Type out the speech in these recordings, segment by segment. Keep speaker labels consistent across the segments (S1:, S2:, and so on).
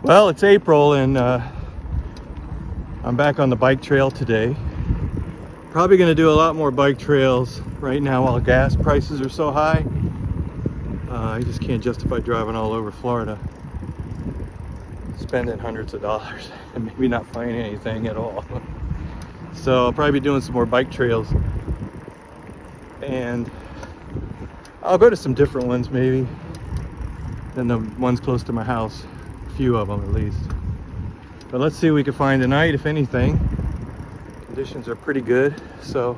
S1: Well, it's April and I'm back on the bike trail today. Probably going to do a lot more bike trails right now while gas prices are so high. I just can't justify driving all over Florida, spending hundreds of dollars and maybe not finding anything at all. So I'll probably be doing some more bike trails, and I'll go to some different ones maybe than the ones close to my house. Few of them at least. But let's see what we can find tonight, if anything. Conditions are pretty good, so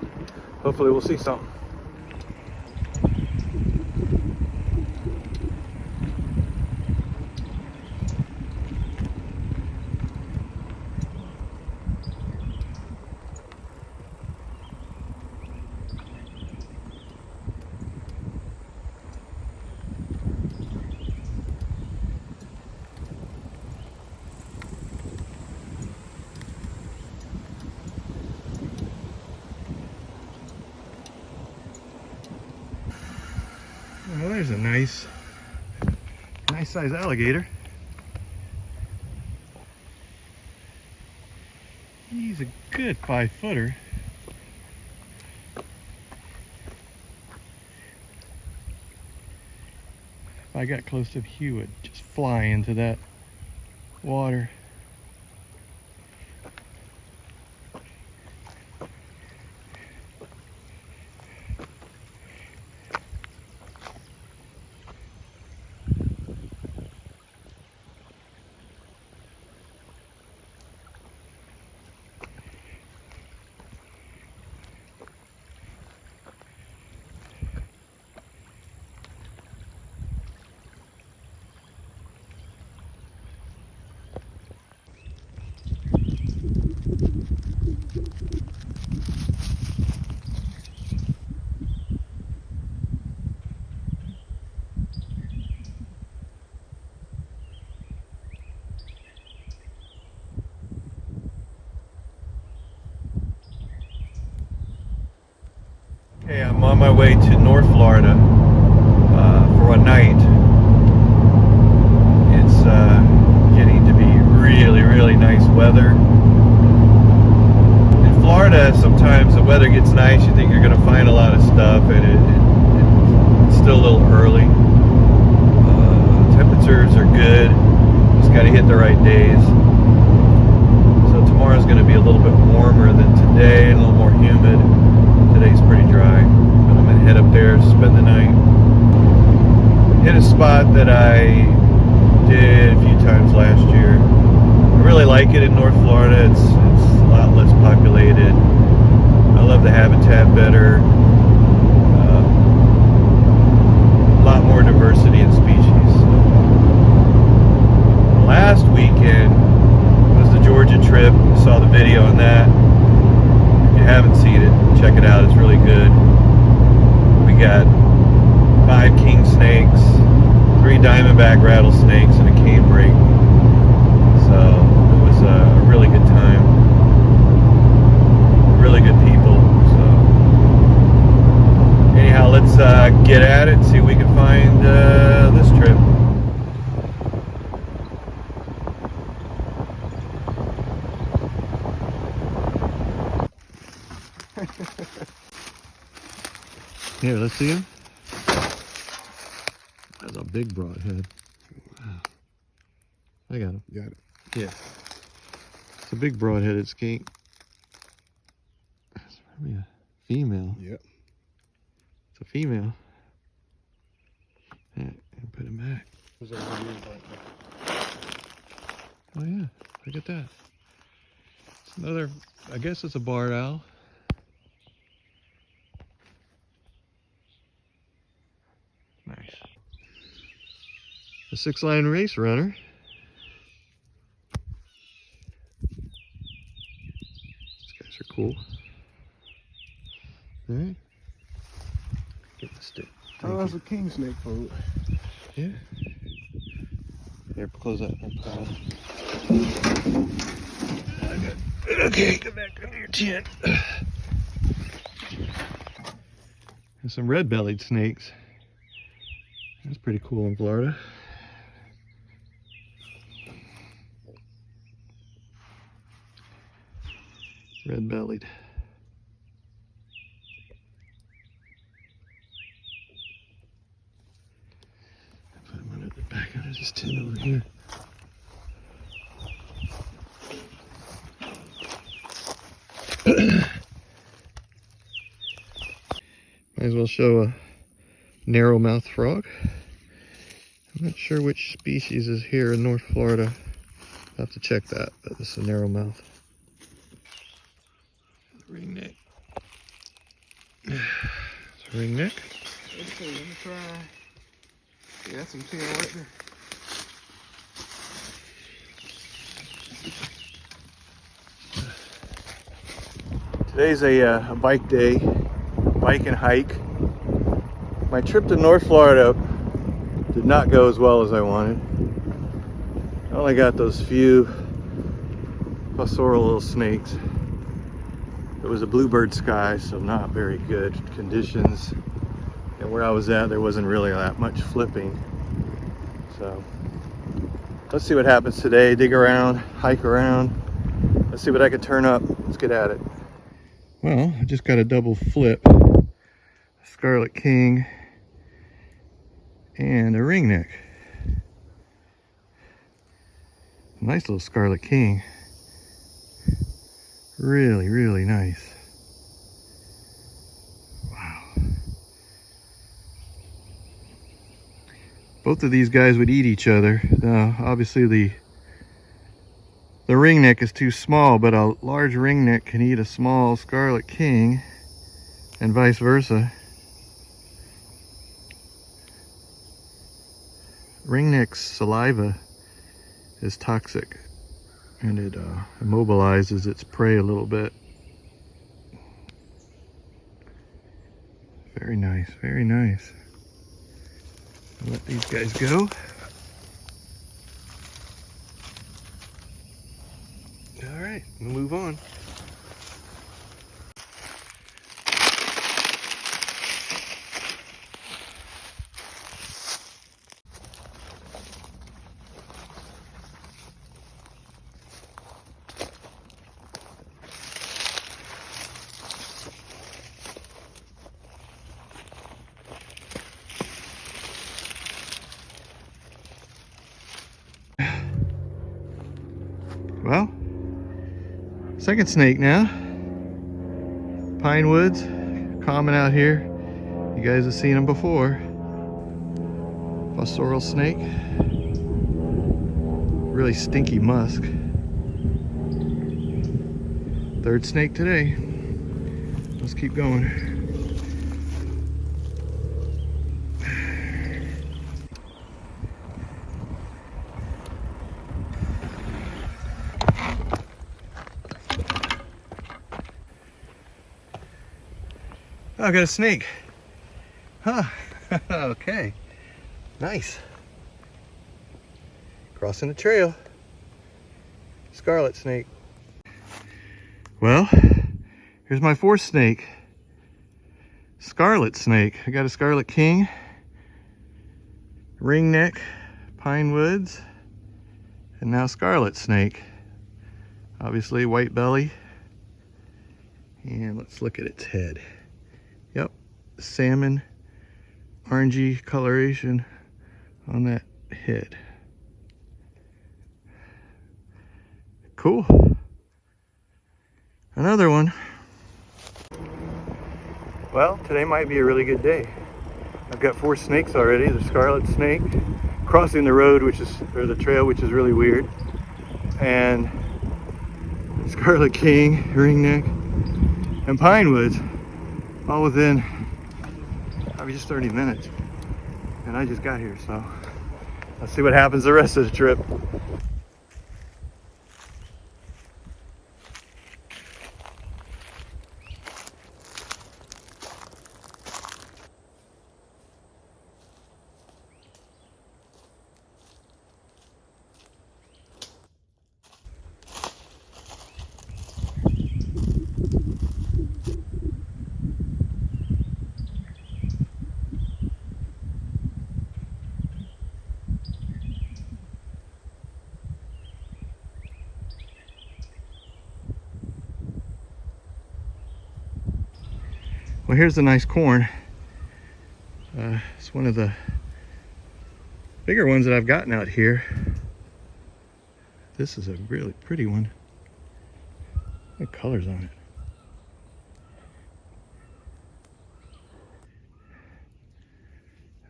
S1: hopefully we'll see something. Well, there's a nice size alligator. He's a good 5-footer. If I got close to him, he would just fly into that water. Okay, I'm on my way to North Florida for a night. It's getting to be really nice weather. In Florida, sometimes the weather gets nice, you think you're going to find a lot of stuff, and it's still a little early. Temperatures are good, just got to hit the right days. So tomorrow's going to be a little bit warmer than today, and a little more humid. Today's pretty dry, but I'm gonna head up there, spend the night. Hit a spot that I did a few times last year. I really like it in North Florida. It's a lot less populated. I love the habitat better. A lot more diversity in species. Last weekend was the Georgia trip. You saw the video on that. If you haven't seen it, check it out, it's really good. We got 5 king snakes, 3 diamondback rattlesnakes, and a canebrake. So it was a really good time. Really good people. So anyhow, let's get at it and see if we can find this trip. Here, let's see him. That's a big broadhead. Wow. I got him.
S2: Got it.
S1: Yeah. It's a big broad-headed skink. It's probably a female.
S2: Yep.
S1: It's a female. Yeah, and put him back. Oh yeah, look at that. It's another, I guess it's a barred owl. Nice. A 6-line race runner. These guys are cool. All right. Get the stick.
S2: Oh, that's a king snake food.
S1: Yeah. Here, close that. Okay, come back under your tent. There's some red-bellied snakes. That's pretty cool in Florida. Red-bellied. Put them under the back under this tent over here. Might as well show a narrow-mouthed frog. I'm not sure which species is here in North Florida. I'll have to check that, but this is a narrow-mouth. Ringneck. It's a ringneck.
S2: Let's see, let me try. Yeah, that's some tail right there.
S1: Today's a bike day, bike and hike. My trip to North Florida did not go as well as I wanted. I only got those few pastoral little snakes. It was a bluebird sky, so not very good conditions. And where I was at, there wasn't really that much flipping. So let's see what happens today. Dig around, hike around. Let's see what I can turn up. Let's get at it. Well, I just got a double flip. A Scarlet King and a ringneck. Nice little Scarlet King. Really, really nice. Wow. Both of these guys would eat each other. Obviously the ringneck is too small, but a large ringneck can eat a small Scarlet King and vice versa. Ringneck's saliva is toxic and it immobilizes its prey a little bit. Very nice, very nice. I'll let these guys go. All right, we'll move on. Well, second snake now. Pine woods, common out here. You guys have seen them before. Pastoral snake. Really stinky musk. Third snake today. Let's keep going. Oh, I got a snake. Huh. Okay. Nice. Crossing the trail. Scarlet snake. Well, here's my fourth snake. Scarlet snake. I got a Scarlet King, ringneck, pine woods, and now Scarlet snake. Obviously white belly. And let's look at its head. Yep, salmon, orangey coloration on that head. Cool. Another one. Well, today might be a really good day. I've got 4 snakes already. The Scarlet Snake crossing the road, or the trail, which is really weird. And Scarlet King, Ringneck, and Pine Woods, all within probably just 30 minutes. And I just got here, so let's see what happens the rest of the trip. Well, here's the nice corn. It's one of the bigger ones that I've gotten out here. This is a really pretty one. What colors on it?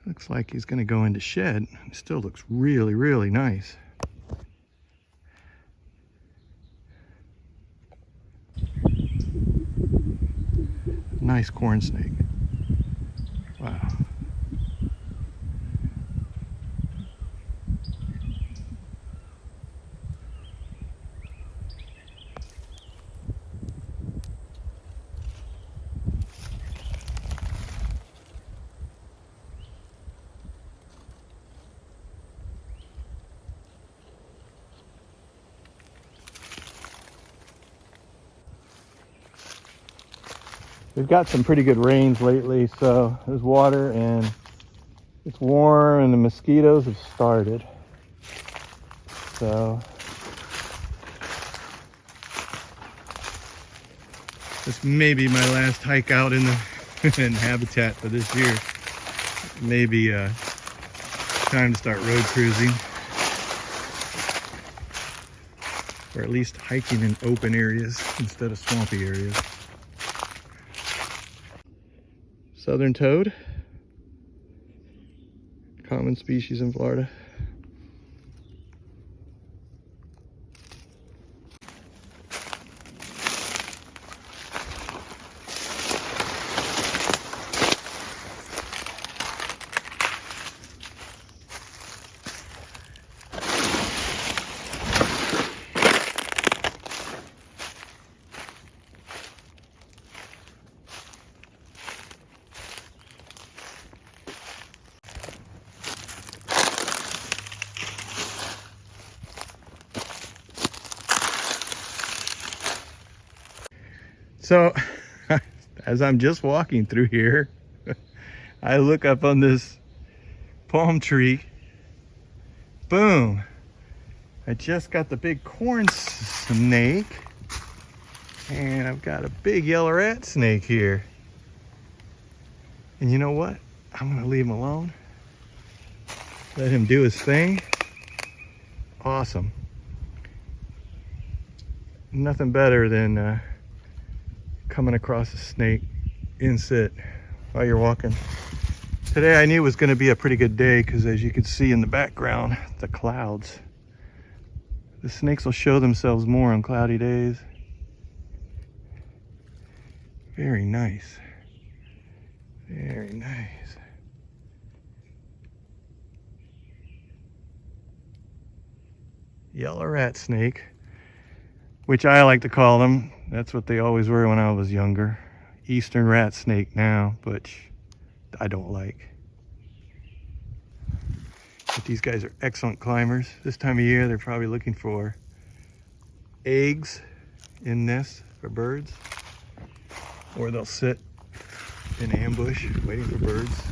S1: Looks like he's going to go into shed. It still looks really, really nice. Nice corn snake. Wow. We've got some pretty good rains lately, so there's water and it's warm and the mosquitoes have started. So this may be my last hike out in the in habitat for this year. Maybe time to start road cruising, or at least hiking in open areas instead of swampy areas. Southern toad, common species in Florida. So, as I'm just walking through here, I look up on this palm tree. Boom! I just got the big corn snake, and I've got a big yellow rat snake here. And you know what? I'm gonna leave him alone. Let him do his thing. Awesome. Nothing better than coming across a snake in sit while you're walking. Today I knew it was going to be a pretty good day because, as you can see in the background, the clouds. The snakes will show themselves more on cloudy days. Very nice. Very nice. Yellow rat snake, which I like to call them. That's what they always were when I was younger. Eastern rat snake now, which I don't like. But these guys are excellent climbers. This time of year, they're probably looking for eggs in nests for birds, or they'll sit in ambush waiting for birds.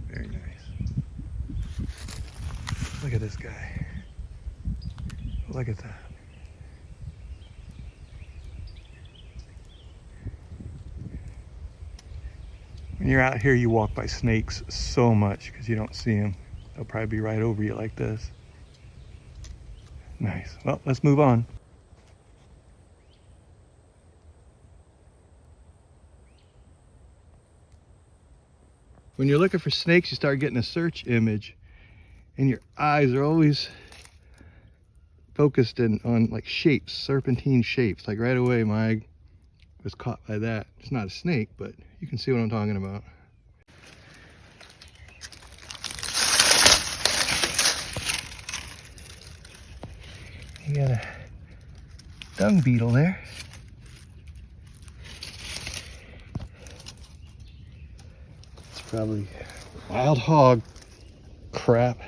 S1: Very nice. Look at this guy. Look at that. When you're out here, you walk by snakes so much because you don't see them. They'll probably be right over you like this. Nice. Well, let's move on. When you're looking for snakes, you start getting a search image, and your eyes are always focused on like shapes, serpentine shapes. Like right away, my eye was caught by that. It's not a snake, but you can see what I'm talking about. You got a dung beetle there. It's probably wild hog crap.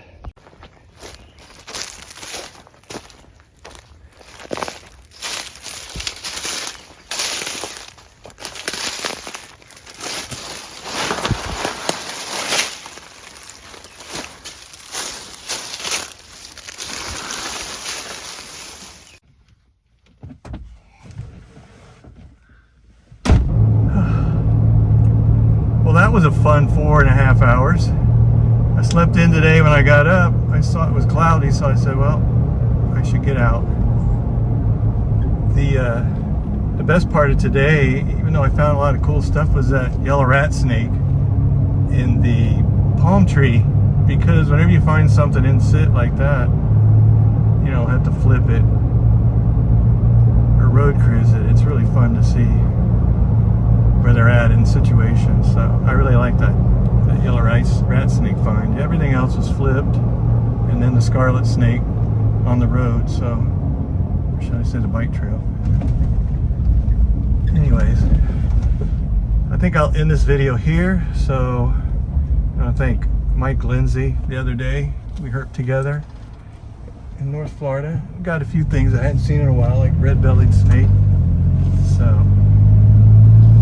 S1: Well, that was a fun 4.5 hours. I slept in today. When I got up, I saw it was cloudy, so I said, well, I should get out. The best part of today, even though I found a lot of cool stuff, was that yellow rat snake in the palm tree, because whenever you find something in sit like that, you know, have to flip it or road cruise it. It's really fun to see where they're at in situations. So I really like that yellow rat snake find. Everything else was flipped, and then the scarlet snake on the road. So, or should I say the bike trail? Anyways, I think I'll end this video here. So I want to thank Mike Lindsay. The other day we herped together in North Florida. Got a few things I hadn't seen in a while, like red-bellied snake. So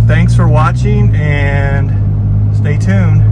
S1: thanks for watching, and stay tuned.